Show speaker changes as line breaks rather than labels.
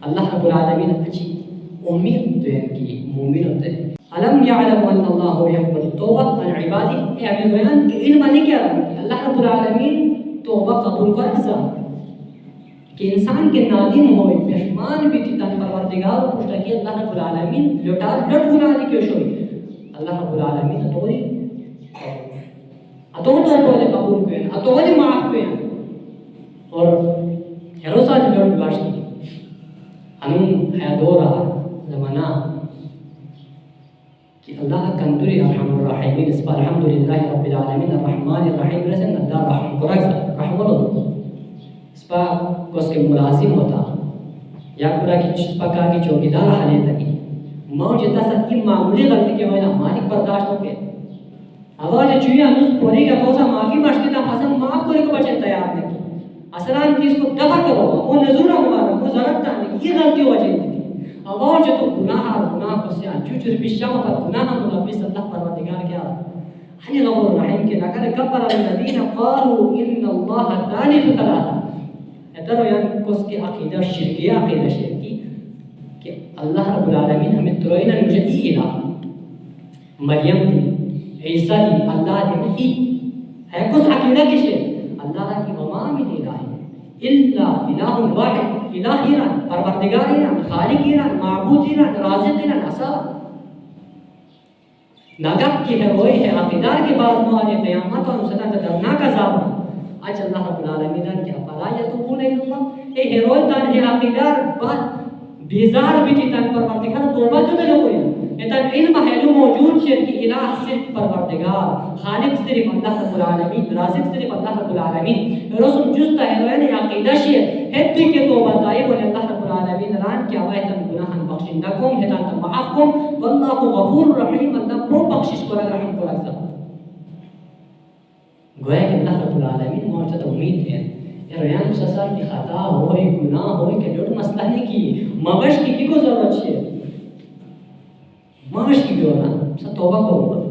اللہ رب العالمین اچھی امید دین کی مومن ہوتے ہیں. علم یعلم ان اللہ یقبل التوبہ عن عبادہ. ابھی بیان کہ علم نہیں کیا رہا کہ اللہ رب العالمین توبہ قبول کر رہا کہ انسان کے نادم ہوئے پشمان بھی تھی تن پروردگار کو پوچھتا کہ اللہ رب العالمین لٹا لٹ گناہ کیوں شوئی اللہ رب العالمین اتوری بولے قبول کریں اتوری معاف کریں. اور ہیروسا جو لوگ باش کی ہنون ہے دو رہا زمانہ کہ اللہ کندری ارحم الراحمین اس پر الحمدللہ رب العالمین الرحمن الرحیم رسن اللہ رحم کو رحم اللہ اس پر کس کے ملازم ہوتا یا پورا کی چیز پکا کی چوکیدار حالے تکی ماں جتا سا کی معمولی غلطی کے ہوئے مالک برداشت ہو کے آواز چوئی انوز پوری کا کوسا معافی باشتی تا حسن معاف کرے کو بچے تیار نہیں اصلان کی اس کو دفع کرو وہ نظورہ مبارک وہ ضرب تانے کی یہ غلطی وجہ تھی آواز جو تو گناہ کو سے جو جو پیشاما پر گناہ ملبس اللہ پروردگار کیا ہنی غفور رحیم کے لکن کفر الذین قالوا ان اللہ ثالث ثلاثہ ادھر یعنی کس کے عقیدہ شرکی عقیدہ شرکی کہ اللہ رب العالمین ہمیں تروئینا مجھے ای الہ مریم دی عیسیٰ دی اللہ دی ہے کس عقیدہ کی شرک اللہ کی وما من الہ الا الہ واحد الہ ایران پروردگار ایران خالق ایران معبود ایران رازق ایران اصلا نگت کی ہے وہی ہے عقیدار کے بعد موالے قیامت اور سطح درناک عذاب آج اللہ رب العالمین کیا فلا یتوبون اللہ اے ہیروئی تان ہے عقیدار بعد بیزار بھی تان پروردگار توبہ جو دلو ہوئی تان علم حیلو موجود شر کی الہ صرف پروردگار خالق صرف اللہ رب العالمین رازق صرف اللہ رب العالمین رسم جستا ہیروئی عقیدہ شر ہتی کے توبہ دائب اور اللہ رب العالمین ران کیا وائتن گناہن بخشندہ کم ہتان تم معاف کم واللہ غفور رحیم اللہ پرو بخشش کو رحم کو رکھتا گویا کہ اللہ رب العالمین موجود امید ہے یہ ریان سسار کی خطا ہوئی گناہ ہوئی کہ لوٹ مسئلہ نہیں کی مغش کی کو ضرورت ہے مغش کی کیوں نا توبہ کرو